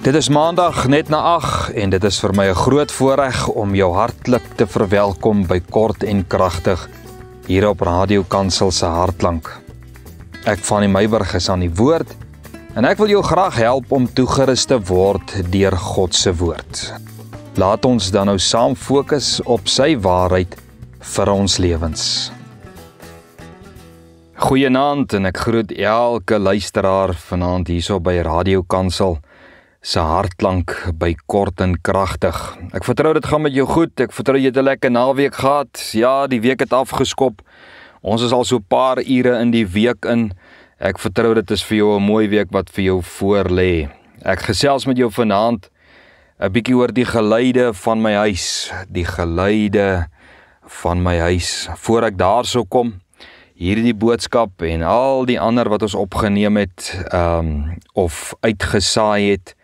Dit is maandag net na 8 en dit is vir my 'n groot voorreg om jou hartlik te verwelkom by Kort en Kragtig hier op Radio Kansel se Hartklank. Ek Fanie Meiburg is aan die woord en ek wil jou graag help om toegerus te word deur God se woord. Laat ons dan nou saam fokus op sy waarheid vir ons lewens. Goeienaand en ek groet elke luisteraar vanaand hierso by Radio Kansel se Hartklank by Kort en Kragtig. Ek vertrou dit gaan met jou goed, ek vertrou jy het 'n lekker naweek gehad. Ja, die week het afgeskop. Ons is al so 'n paar ure in die week in. Ek vertrou dit is vir jou 'n mooi week wat vir jou voor lê. Ek gesels met jou vanaand 'n bietjie oor die geluide van my huis. Die geluide van my huis. Voor ek daarso kom, hierdie boodskap en al die ander wat ons opgeneem het of uitgesaai het,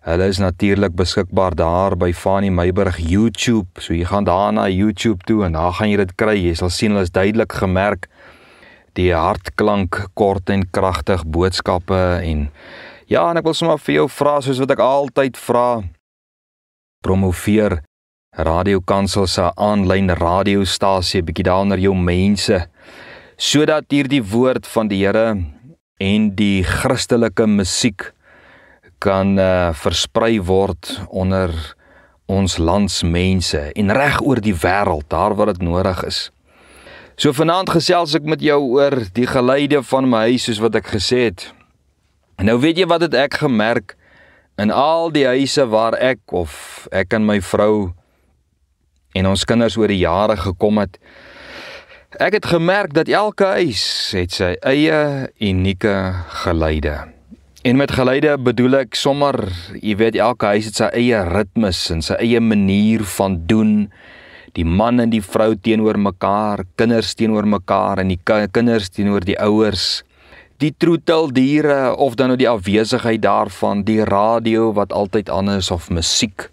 hulle is natuurlik beskikbaar daar by Fanie Meiburg YouTube. So jy gaan daar na YouTube toe en daar gaan jy dit kry. Jy sal sien hulle is duidelik gemerk. Die hartklank, kort en kragtig boodskappe en ja, en ek wil sommer vir jou vra soos wat ek altyd vra. Promoveer Radio Kansel se aanlyn radiostasie bietjie daar onder jou mense, sodat hierdie woord van die Here en die Christelike musiek kan versprei word onder ons landsmense en reg oor die wêreld, daar waar dit nodig is. So vanaand gesels ek met jou oor die geluide van my huis, soos wat ek gesê het. En nou weet jy wat het ek gemerk in al die huise waar ek en my vrou en ons kinders oor die jare gekom het. Ek het gemerk dat elke huis het sy eie unieke geluide. En met geluide bedoel ek sommer, jy weet, elke huis het sy eie ritmes en sy eie manier van doen. Die man en die vrou teenoor mekaar, kinders teenoor mekaar en die kinders teenoor die ouers. Die troeteldiere of dan nou die afwesigheid daarvan, die radio wat altyd aan is of musiek.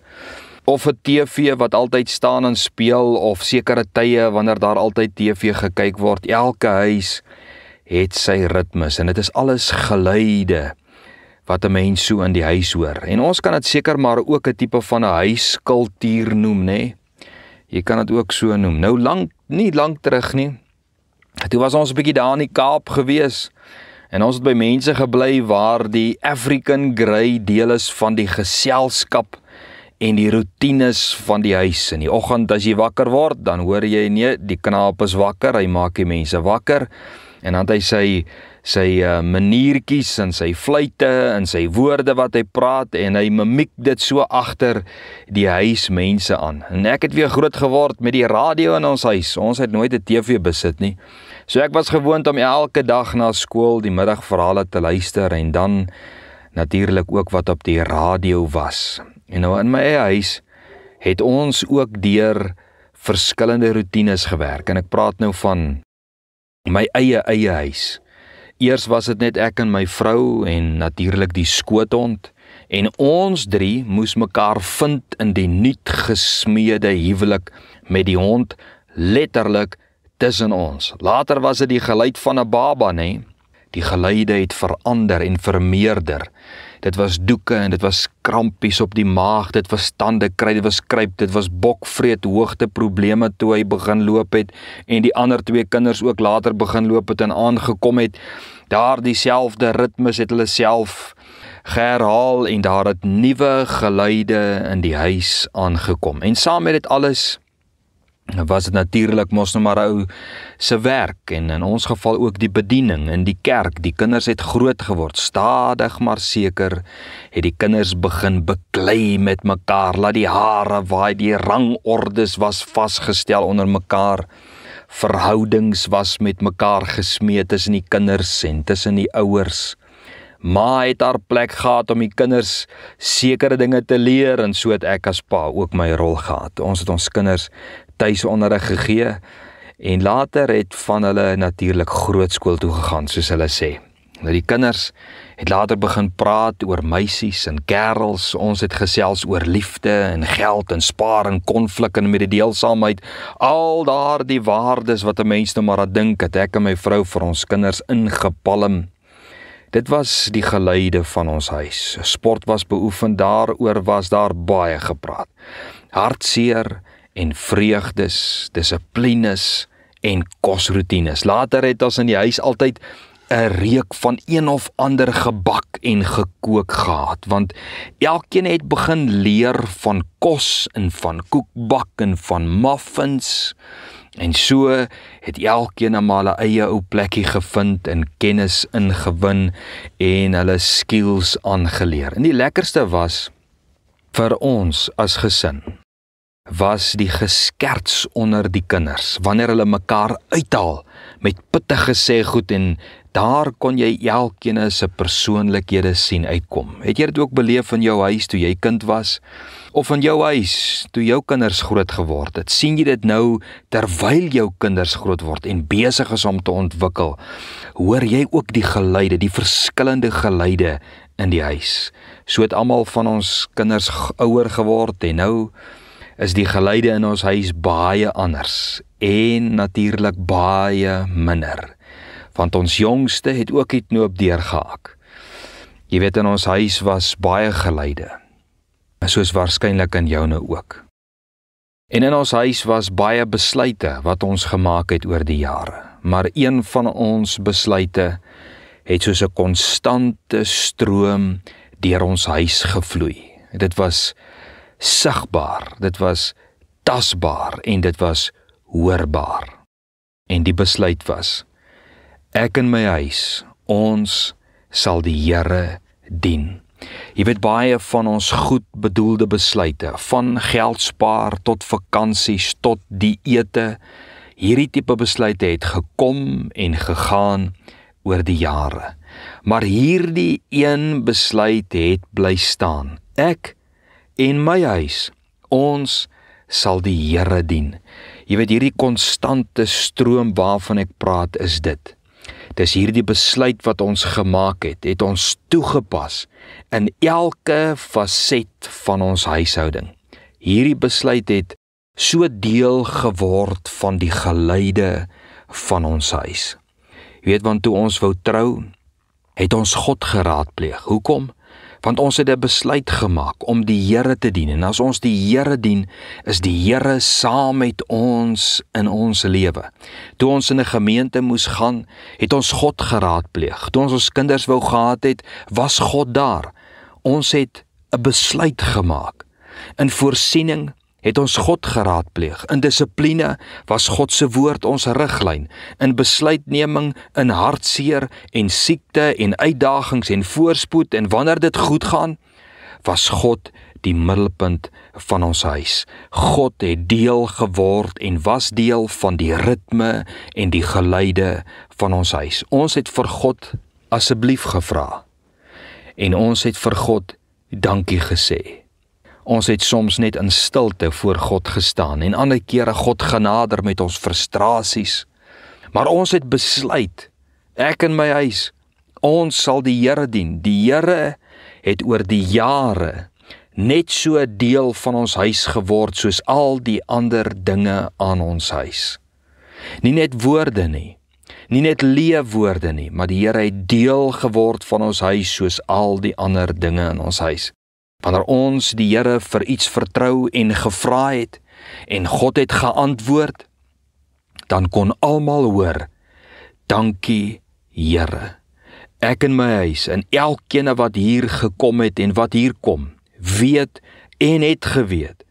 Of 'n TV wat altyd staan en speel, of sekere tye wanneer daar altyd TV gekyk word. Elke huis het sy ritmes en dit is alles geluide wat 'n mens so in die huis hoor. En ons kan dit seker maar ook 'n tipe van 'n huiskultuur noem, né? Jy kan dit ook so noem. Nou nie lank terug nie. Toe was ons 'n bietjie daar in die Kaap gewees en ons het by mense gebly waar die African Grey deel is van die geselskap en die roetines van die huis. In die oggend as jy wakker word, dan hoor jy nee, die knaap is wakker, hy maak die mense wakker. En dan het hy sy maniertjies en sy fluite en sy woorde wat hy praat en hy mimiek dit so agter die huismense aan. En ek het weer groot geword met die radio in ons huis. Ons het nooit 'n TV besit nie. So ek was gewoond om elke dag na skool die middagverhale te luister en dan natuurlik ook wat op die radio was. En nou in my eie huis het ons ook deur verskillende roetines gewerk en ek praat nou van my eie huis. Eers was dit net ek en my vrou en natuurlik die skoothond en ons drie moes mekaar vind in die nuut gesmeede huwelik met die hond letterlik tussen ons. Later was dit die geluid van 'n baba, né? Die geluide het verander en vermeerder. Dit was doeke en dit was krampies op die maag, dit was tande kry, dit was kruip, dit was bokvreet, hoogteprobleme toe hy begin loop het en die ander twee kinders ook later begin loop het en aangekom het. Daar dieselfde ritmes het hulle self geherhaal en daar het nuwe geluide in die huis aangekom. En saam met dit alles was dit natuurlik mos nou maar ou se werk en in ons geval ook die bediening in die kerk. Die kinders het groot geword, stadig maar seker het die kinders begin beklei met mekaar, laat die hare waai, die rangordes was vasgestel onder mekaar, verhoudings was met mekaar gesmee tussen die kinders en tussen die ouers. Ma het haar plek gehad om die kinders sekere dinge te leer en so het ek as pa ook my rol gehad. Ons het ons kinders tuisonderrig gegee en later het van hulle natuurlik grootskool toe gegaan, soos hulle sê. Nou die kinders het later begin praat oor meisies en kerels. Ons het gesels oor liefde en geld en spaar en konflik en mededeelsaamheid. Al daardie waardes wat 'n mens nou maar aan dink, het ek en my vrou vir ons kinders ingepalm. Dit was die geleide van ons huis. Sport was beoefen, daaroor was daar baie gepraat. Hartseer en vreugdes, dissiplines en kosroetines. Later het ons in die huis altyd 'n reuk van een of ander gebak en gekook gehad, want elkeen het begin leer van kos en van koekbak en van muffins, en so het elkeen maar 'n eie ou plekkie gevind en kennis ingewin en hulle skills aangeleer. En die lekkerste was vir ons as gesin was die geskerts onder die kinders, wanneer hulle mekaar uithaal met pittige sêgoed, en daar kon jy elkeen se persoonlikhede sien uitkom. Het jy dit ook beleef in jou huis toe jy kind was? Of in jou huis toe jou kinders groot geword het? Sien jy dit nou terwyl jou kinders groot word en besig is om te ontwikkel? Hoor jy ook die geluide, die verskillende geluide in die huis? So het almal van ons kinders ouer geword en nou is die geluide in ons huis baie anders en natuurlik baie minder. Want ons jongste het ook die knoop deurgehaak. Jy weet, in ons huis was baie geluide, soos waarskynlik in joune ook. En in ons huis was baie besluite wat ons gemaak het oor die jare. Maar een van ons besluite het soos 'n konstante stroom deur ons huis gevloei. Dit was sigbaar, dit was tasbaar en dit was hoorbaar. En die besluit was: ek en my huis, ons sal die Here dien. Jy weet, baie van ons goed bedoelde besluite, van geld spaar tot vakansies, tot dieete, hierdie tipe besluite het gekom en gegaan oor die jare. Maar hierdie een besluit het bly staan: ek en my huis, ons sal die Here dien. Jy weet, hierdie konstante stroom waarvan ek praat is dit. Dis hierdie besluit wat ons gemaak het ons toegepas in elke faset van ons huishouding. Hierdie besluit het so deel geword van die geluide van ons huis. Jy weet, want toe ons wou trou, het ons God geraadpleeg. Hoekom? Want ons het 'n besluit gemaak om die Here te dien. En as ons die Here dien, is die Here saam met ons in ons lewe. Toe ons in 'n gemeente moes gaan, het ons God geraadpleeg. Toe ons kinders wou gehad het, was God daar. Ons het 'n besluit gemaak. In voorsiening het ons God geraadpleeg. In dissipline was God se woord ons riglyn. In besluitneming, in hartseer en siekte en uitdagings en voorspoed en wanneer dit goed gaan, was God die middelpunt van ons huis. God het deel geword en was deel van die ritme en die geluide van ons huis. Ons het vir God asseblief gevra en ons het vir God dankie gesê. Ons het soms net in stilte voor God gestaan en ander kere God genader met ons frustrasies. Maar ons het besluit, ek en my huis, ons sal die Here dien. Die Here het oor die jare net so 'n deel van ons huis geword soos al die ander dinge aan ons huis. Nie net woorde nie, nie net leefwoorde nie, maar die Here het deel geword van ons huis soos al die ander dinge in ons huis. Wanneer ons die Here vir iets vertrou en gevra het en God het geantwoord, dan kon almal hoor, dankie Here. Ek en my huis en elkeen wat hier gekom het en wat hier kom, weet en het geweet,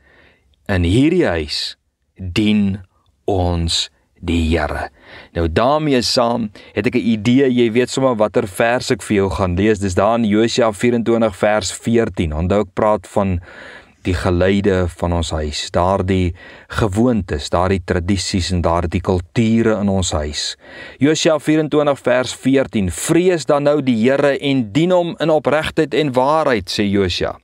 in hierdie huis dien ons die Here. Nou daarmee saam het ek 'n idee, jy weet sommer watter vers ek vir jou gaan lees. Dis daar in Josua 24 vers 14. Onthou ek praat van die geluide van ons huis, daardie gewoontes, daardie tradisies en daardie kulture in ons huis. Josua 24 vers 14. Vrees dan nou die Here en dien hom in opregtheid en waarheid, sê Josua.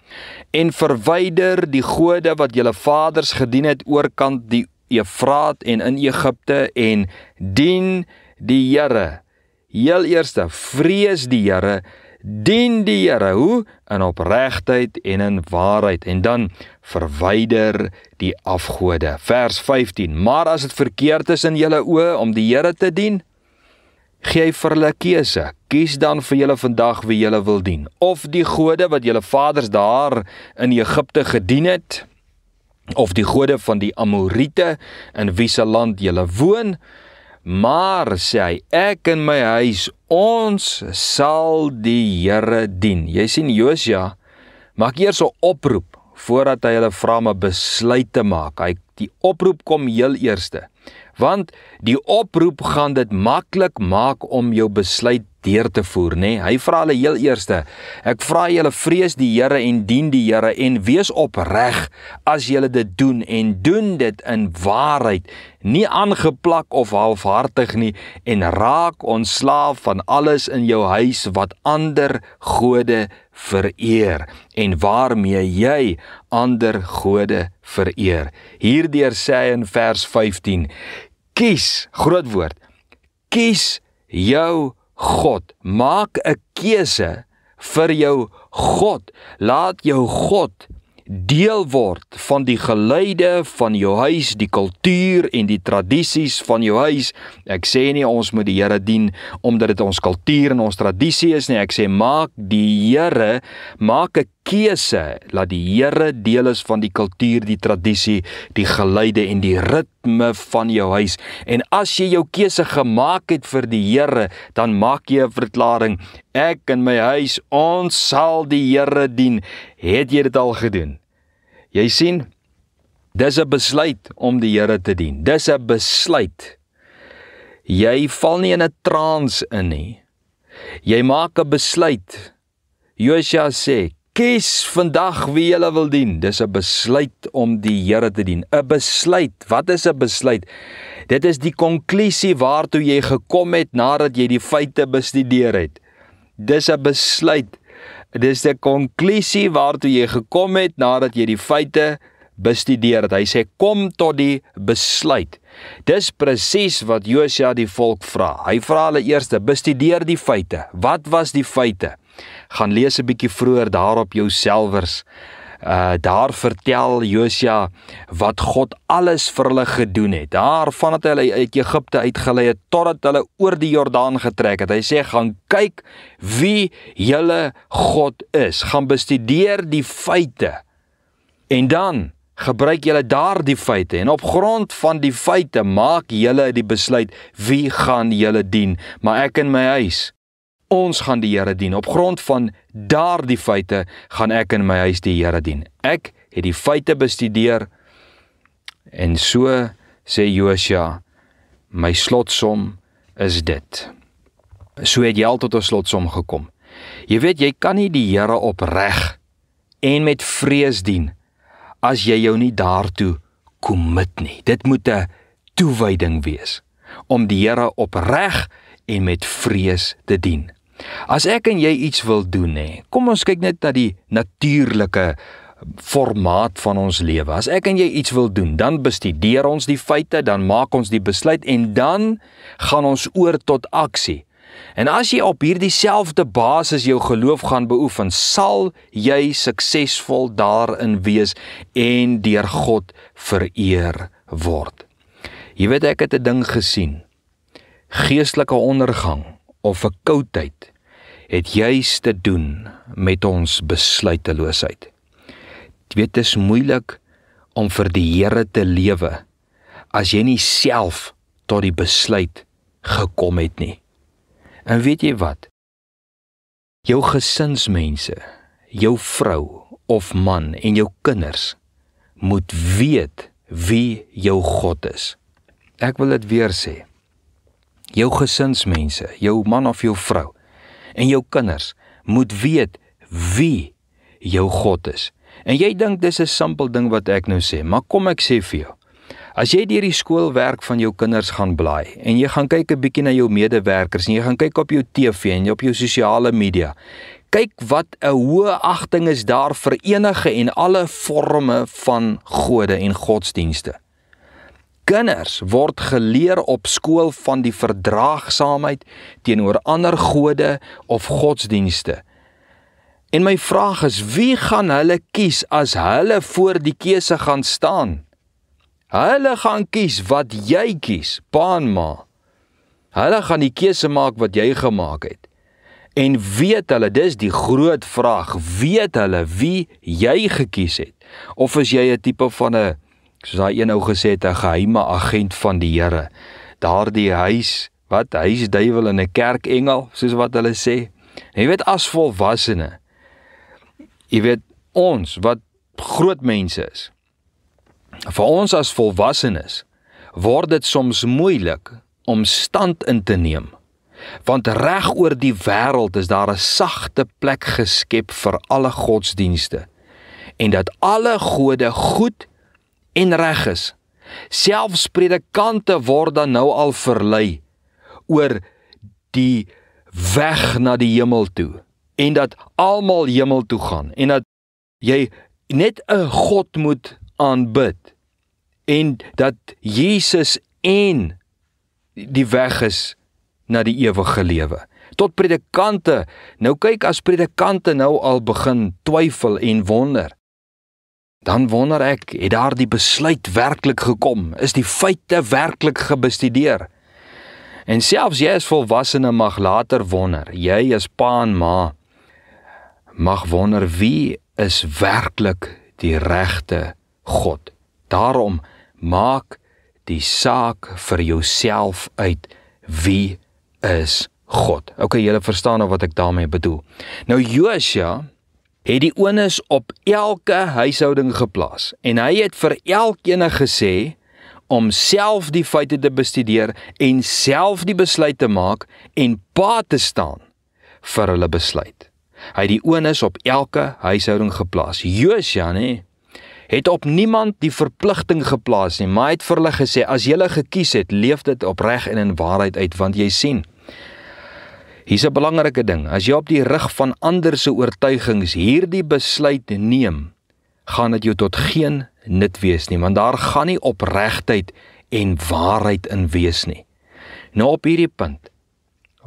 En verwyder die gode wat julle vaders gedien het oorkant die Efraat en in Egipte en dien die Here. Heel eerste, vrees die Here, dien die Here, hoe? In opregtheid en in waarheid, en dan verwyder die afgode. Vers 15, maar as dit verkeerd is in julle oë om die Here te dien, gee hy vir hulle keuse. Kies dan vir julle vandag wie julle wil dien. Of die gode wat julle vaders daar in Egipte gedien het, of die gode van die Amorite in wie se land julle woon. Maar, sê hy, ek en my huis, ons sal die Here dien. Jy sien, Josua maak eers 'n oproep voordat hy hulle vra om 'n besluit te maak. Die oproep kom heel eerste, want die oproep gaan dit maklik maak om jou besluit deur te voer, nê? Hy vra hulle heel eerste, ek vra julle vrees die Here en dien die Here en wees opreg as julle dit doen en doen dit in waarheid, nie aangeplak of halfhartig nie, en raak ontslaaf van alles in jou huis wat ander gode vereer en waarmee jy ander gode vereer. Hierdeur sê hy in vers 15, kies, groot woord, kies jou God, maak 'n keuse vir jou God, laat jou God deel word van die geluide van jou huis, die kultuur en die tradisies van jou huis. Ek sê nie ons moet die Here dien omdat dit ons kultuur en ons tradisie is nie, ek sê maak 'n keuse, laat die Here deel is van die kultuur, die tradisie, die geluide en die ritme van jou huis. En as jy jou keuse gemaak het vir die Here, dan maak jy 'n verklaring, ek en my huis, ons sal die Here dien. Het jy dit al gedoen? Jy sien, dis 'n besluit om die Here te dien. Dis 'n besluit. Jy val nie in 'n trance in nie. Jy maak 'n besluit. Josua sê, kies vandag wie jy wil dien. Dis 'n besluit om die Here te dien. 'n Besluit. Wat is 'n besluit? Dit is die konklusie waartoe jy gekom het nadat jy die feite bestudeer het. Dis 'n besluit. Dis die konklusie waartoe jy gekom het nadat jy die feite bestudeer het. Hy sê, kom tot die besluit. Dis presies wat Josua die volk vra. Hy vra hulle eerste, bestudeer die feite. Wat was die feite? Gaan lees 'n bietjie vroeër daar op jou selwers. Daar vertel Josua wat God alles vir hulle gedoen het. Daar vandat hulle uit Egipte uitgelei het totdat hulle oor die Jordaan getrek het. Hy sê, gaan kyk wie julle God is. Gaan bestudeer die feite. En dan gebruik julle daardie feite en op grond van die feite maak julle die besluit wie gaan julle dien. Maar ek en my huis, ons gaan die Here dien. Op grond van daardie feite gaan ek en my huis die Here dien. Ek het die feite bestudeer en so sê Josua, my slotsom is dit. So het jy al tot 'n slotsom gekom. Jy weet, jy kan nie die Here opreg en met vrees dien as jy jou nie daartoe commit nie. Dit moet 'n toewyding wees om die Here opreg en met vrees te dien. As ek en jy iets wil doen, kom ons kyk net na die natuurlike formaat van ons lewe. As ek en jy iets wil doen, dan bestudeer ons die feite, dan maak ons die besluit en dan gaan ons oor tot aksie. En as jy op hierdie selfde basis jou geloof gaan beoefen, sal jy suksesvol daarin wees en deur God vereer word. Jy weet, ek het 'n ding gesien. Geestelike ondergang of 'n koudheid het juis te doen met ons besluiteloosheid. Jy weet, dit is moeilik om vir die Here te lewe as jy nie self tot die besluit gekom het nie. En weet jy wat? Jou gesinsmense, jou vrou of man en jou kinders moet weet wie jou God is. Ek wil dit weer sê. Jou gesinsmense, jou man of jou vrou en jou kinders moet weet wie jou God is. En jy dink dis 'n simpel ding wat ek nou sê, maar kom ek sê vir jou. As jy deur die skoolwerk van jou kinders gaan blaai en jy gaan kyk 'n bietjie na jou medewerkers en jy gaan kyk op jou TV en op jou sosiale media, kyk wat 'n hoë agting is daar vir enige en alle forme van gode en godsdienste. Kinders word geleer op skool van die verdraagsaamheid teenoor ander gode of godsdienste. En my vraag is, wie gaan hulle kies as hulle voor die keuse gaan staan? Hulle gaan kies wat jy kies, pa en ma. Hulle gaan die keuse maak wat jy gemaak het. En weet hulle, dis die groot vraag, weet hulle wie jy gekies het? Of is jy 'n tipe van 'n, soos daai een ou gesê het, 'n geheime agent van die Here? Daardie huisduiwel en 'n kerkengel, soos wat hulle sê. En jy weet, as volwassene, jy weet, ons wat groot mense is, vir ons as volwassenes, word dit soms moeilik om stand in te neem. Want reg oor die wêreld is daar 'n sagte plek geskep vir alle godsdienste. En dat alle gode goed en reg is. Selfs predikante word dan nou al verlei oor die weg na die hemel toe. En dat almal hemel toe gaan. En dat jy net 'n God moet aanbid. En dat Jesus en die weg is na die ewige lewe. Tot predikante, nou kyk, as predikante nou al begin twyfel en wonder, dan wonder ek, het daar die besluit werklik gekom? Is die feite werklik gebestudeer? En selfs jy as volwassene mag later wonder, jy as pa en ma, mag wonder, wie is werklik die regte God? Daarom maak die saak vir jouself uit, wie is God? Okay, julle verstaan nou wat ek daarmee bedoel. Nou Josua het die onus op elke huishouding geplaas en hy het vir elkeen gesê om self die feite te bestudeer en self die besluit te maak en pa te staan vir hulle besluit. Hy het die onus op elke huishouding geplaas. Josua, het op niemand die verpligting geplaas nie, maar hy het vir hulle gesê, as julle gekies het, leef dit opreg en in waarheid uit, want jy sien, hier's 'n belangrike ding, as jy op die rug van ander se oortuigings hierdie besluit neem, gaan dit jou tot geen nut wees nie, want daar gaan nie opregtheid en waarheid in wees nie. Nou op hierdie punt,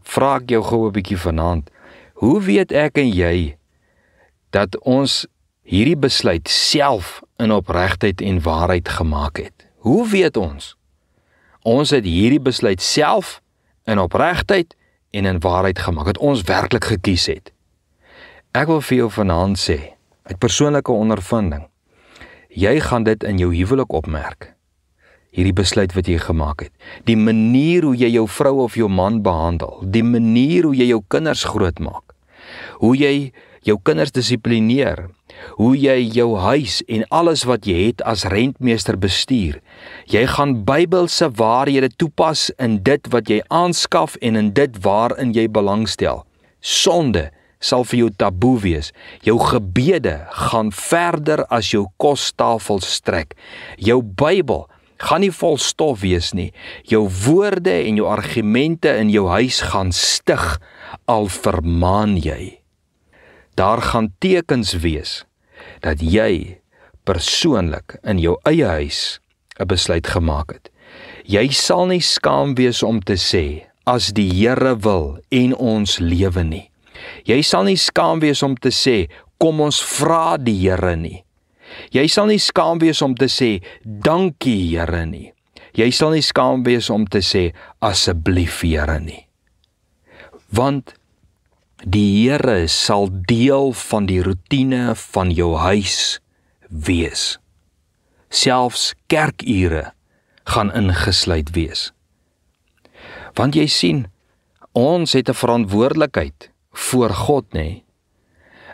vra ek jou gou 'n bietjie vanaand, hoe weet ek en jy, dat ons hierdie besluit self in opregtheid en waarheid gemaak het? Hoe weet ons? Ons het hierdie besluit self in opregtheid en in waarheid gemaak, het ons werklik gekies het. Ek wil vir jou vanaand sê, uit persoonlike ondervinding, jy gaan dit in jou huwelik opmerk, hierdie besluit wat jy gemaak het, die manier hoe jy jou vrou of jou man behandel, die manier hoe jy jou kinders grootmaak, hoe jy jou kinders dissiplineer, hoe jy jou huis en alles wat jy het as rentmeester bestuur. Jy gaan Bybelse waarhede toepas in dit wat jy aanskaf en in dit waarin jy belangstel. Sonde sal vir jou taboe wees. Jou gebede gaan verder as jou kostafel strek. Jou Bybel gaan nie vol stof wees nie. Jou woorde en jou argumente in jou huis gaan stig, al vermaan jy. Daar gaan tekens wees dat jy persoonlik in jou eie huis 'n besluit gemaak het. Jy sal nie skaam wees om te sê, as die Here wil en ons lewe nie. Jy sal nie skaam wees om te sê, kom ons vra die Here nie. Jy sal nie skaam wees om te sê, dankie Here nie. Jy sal nie skaam wees om te sê, asseblief Here nie. Want die Here sal deel van die roetine van jou huis wees. Selfs kerkure gaan ingesluit wees. Want jy sien, ons het 'n verantwoordelikheid voor God, nê?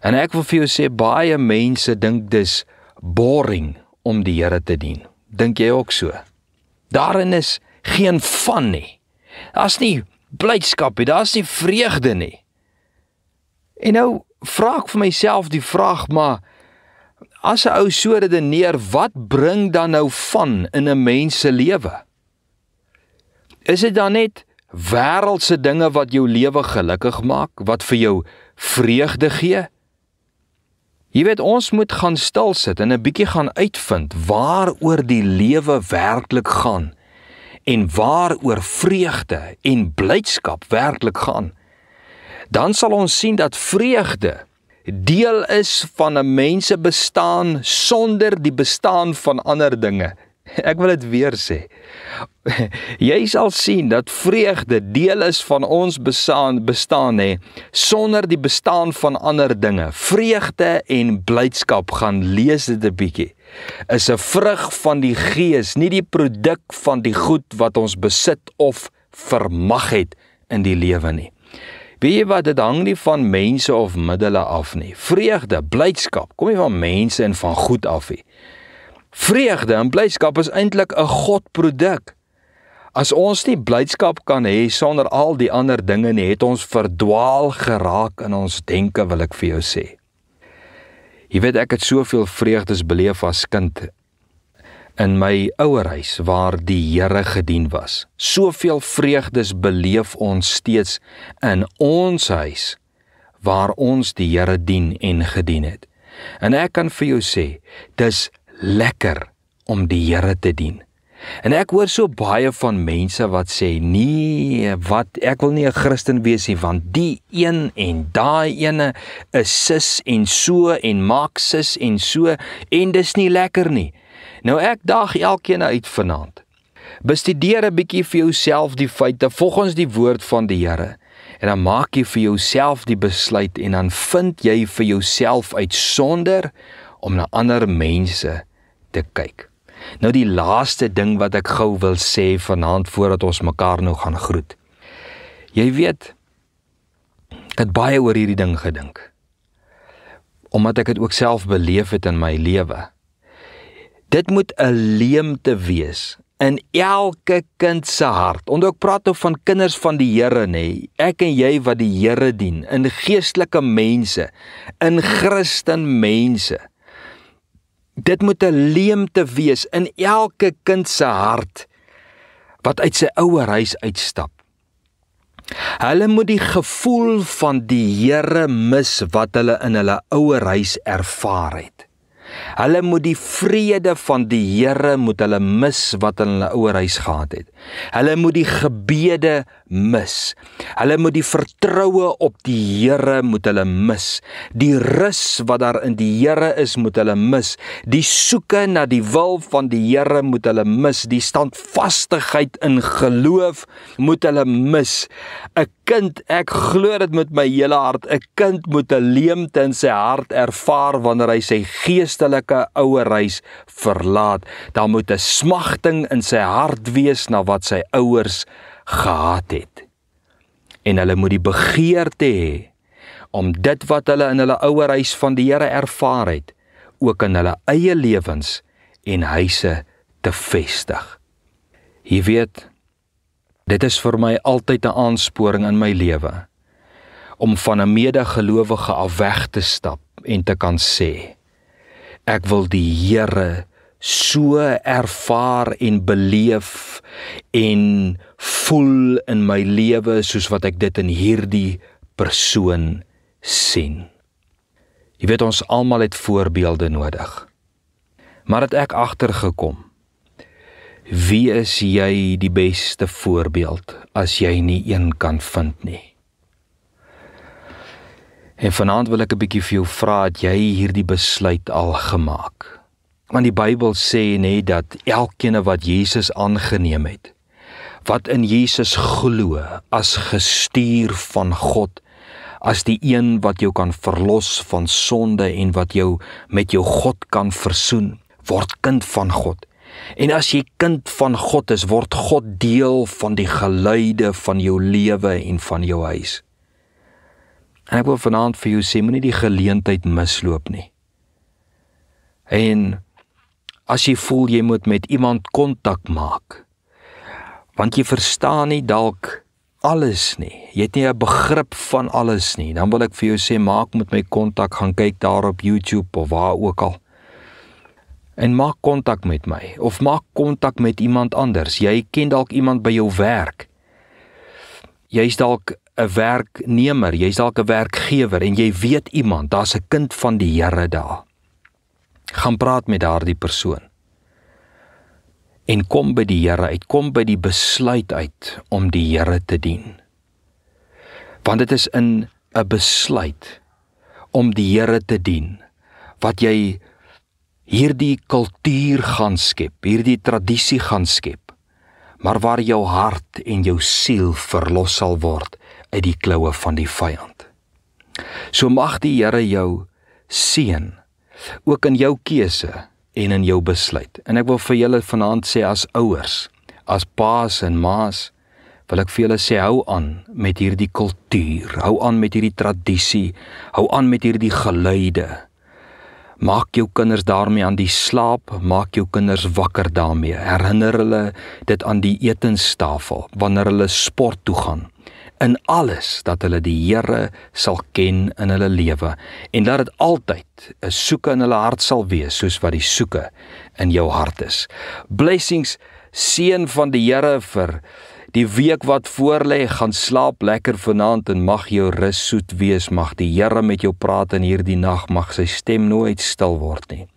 En ek wil vir jou sê, baie mense dink dis boring om die Here te dien. Dink jy ook so? Daarin is geen van nie. Daar's nie blydskap nie, daar's nie vreugde nie. En nou vra ek vir myself die vraag, maar as 'n ou so redeneer, wat bring dan nou van in 'n mens se lewe? Is dit dan net wêreldse dinge wat jou lewe gelukkig maak, wat vir jou vreugde gee? Jy weet, ons moet gaan stil sit en 'n bietjie gaan uitvind waaroor die lewe werklik gaan en waaroor vreugde en blydskap werklik gaan. Dan sal ons sien dat vreugde deel is van 'n mens se bestaan sonder die bestaan van ander dinge. Ek wil dit weer sê. Jy sal sien dat vreugde deel is van ons bestaan hè, sonder die bestaan van ander dinge. Vreugde en blydskap, gaan lees dit 'n bietjie, is 'n vrug van die Gees, nie die produk van die goed wat ons besit of vermag het in die lewe nie. Weet jy wat, dit hang nie van mense of middele af nie. Vreugde, blydskap, kom nie van mense en van goed af nie. Vreugde en blydskap is eintlik 'n Godproduk. As ons nie blydskap kan hê sonder al die ander dinge nie, het ons verdwaal geraak in ons denke, wil ek vir jou sê. Jy weet, ek het soveel vreugdes beleef as kind in my ouerhuis waar die Here gedien was. Soveel vreugdes beleef ons steeds in ons huis waar ons die Here dien en gedien het. En ek kan vir jou sê, dis lekker om die Here te dien. En ek hoor so baie van mense wat sê, nee, ek wil nie 'n Christen wees nie, want die een en daai ene is sis en so en maak sis en so, en dis nie lekker nie. Nou ek daag elkeen uit vanaand. Bestudeer 'n bietjie vir jouself die feite volgens die woord van die Here. En dan maak jy vir jouself die besluit en dan vind jy vir jouself uit sonder om na ander mense te kyk. Nou die laaste ding wat ek gou wil sê vanaand voordat ons mekaar nou gaan groet. Jy weet, ek het baie oor hierdie ding gedink. Omdat ek dit ook self beleef het in my lewe. Dit moet 'n leemte wees in elke kind se hart. Omdat ek praat nou van kinders van die Here, nê. Ek en jy wat die Here dien, in geestelike mense, in Christen mense. Dit moet 'n leemte wees in elke kind se hart wat uit sy ouerhuis uitstap. Hulle moet die gevoel van die Here mis wat hulle in hulle ouerhuis ervaar het. Hulle moet die vrede van die Here moet hulle mis wat in hulle ouerhuis gehad het. Hulle moet die gebede mis. Hulle moet die vertroue op die Here moet hulle mis. Die rus wat daar in die Here is moet hulle mis. Die soeke na die wil van die Here moet hulle mis. Die standvastigheid in geloof moet hulle mis. 'n Kind, ek glo dit met my hele hart, 'n kind moet 'n leemte in sy hart ervaar wanneer hy sy geestelike ouerhuis verlaat. Daar moet 'n smagting in sy hart wees na wat sy ouers gehad het. En hulle moet die begeerte hê om dit wat hulle in hulle ouerhuis van die Here ervaar het, ook in hulle eie lewens en huise te vestig. Jy weet, dit is vir my altyd 'n aansporing in my lewe, om van 'n medegelowige af weg te stap en te kan sê, ek wil die Here so ervaar en beleef en voel in my lewe soos wat ek dit in hierdie persoon sien. Jy weet, ons almal het voorbeelde nodig. Maar het ek agtergekom, wie is jy die beste voorbeeld as jy nie een kan vind nie? En vanaand wil ek 'n bietjie vir jou vra, het jy hierdie besluit al gemaak? Want die Bybel sê net dat elkeen wat Jesus aangeneem het, wat in Jesus glo, as gestuur van God, as die een wat jou kan verlos van sonde en wat jou met jou God kan versoen, word kind van God. En as jy kind van God is, word God deel van die geluide van jou lewe en van jou huis. En ek wil vanaand vir jou sê, moenie die geleentheid misloop nie. En as jy voel jy moet met iemand kontak maak, want jy verstaan nie dalk alles nie, jy het nie 'n begrip van alles nie, dan wil ek vir jou sê, maak met my kontak, gaan kyk daar op YouTube of waar ook al. En maak kontak met my, of maak kontak met iemand anders. Jy ken dalk iemand by jou werk. Jy's dalk 'n werknemer, jy's dalk 'n werkgewer en jy weet iemand, daar's 'n kind van die Here daar. Gaan praat met daardie persoon. En kom by die Here uit, kom by die besluit uit om die Here te dien. Want dit is in 'n besluit om die Here te dien, wat jy hierdie kultuur gaan skep, hierdie tradisie gaan skep, maar waar jou hart en jou siel verlos sal word uit die kloue van die vyand. So mag die Here jou seën, ook in jou keuse en in jou besluit. En ek wil vir julle vanaand sê as ouers, as paas en maas, wil ek vir julle sê, hou aan met hierdie kultuur, hou aan met hierdie tradisie, hou aan met hierdie geluide. Maak jou kinders daarmee aan die slaap, maak jou kinders wakker daarmee. Herinner hulle dit aan die etenstafel, wanneer hulle sport toe gaan. In alles, dat hulle die Here sal ken in hulle lewe, en dat dit altyd 'n soeke in hulle hart sal wees, soos wat die soeke in jou hart is. Blessings, seën van die Here vir die week wat voorlê. Gaan slaap lekker vanaand en mag jou rus soet wees. Mag die Here met jou praat in hierdie nag, mag sy stem nooit stil word nie.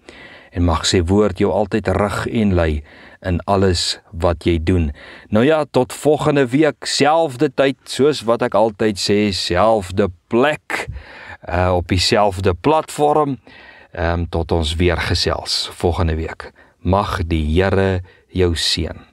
En mag sy woord jou altyd rig en lei in alles wat jy doen. Nou ja, tot volgende week, selfde tyd, soos wat ek altyd sê, selfde plek, op dieselfde platform, tot ons weer gesels volgende week. Mag die Here jou seën.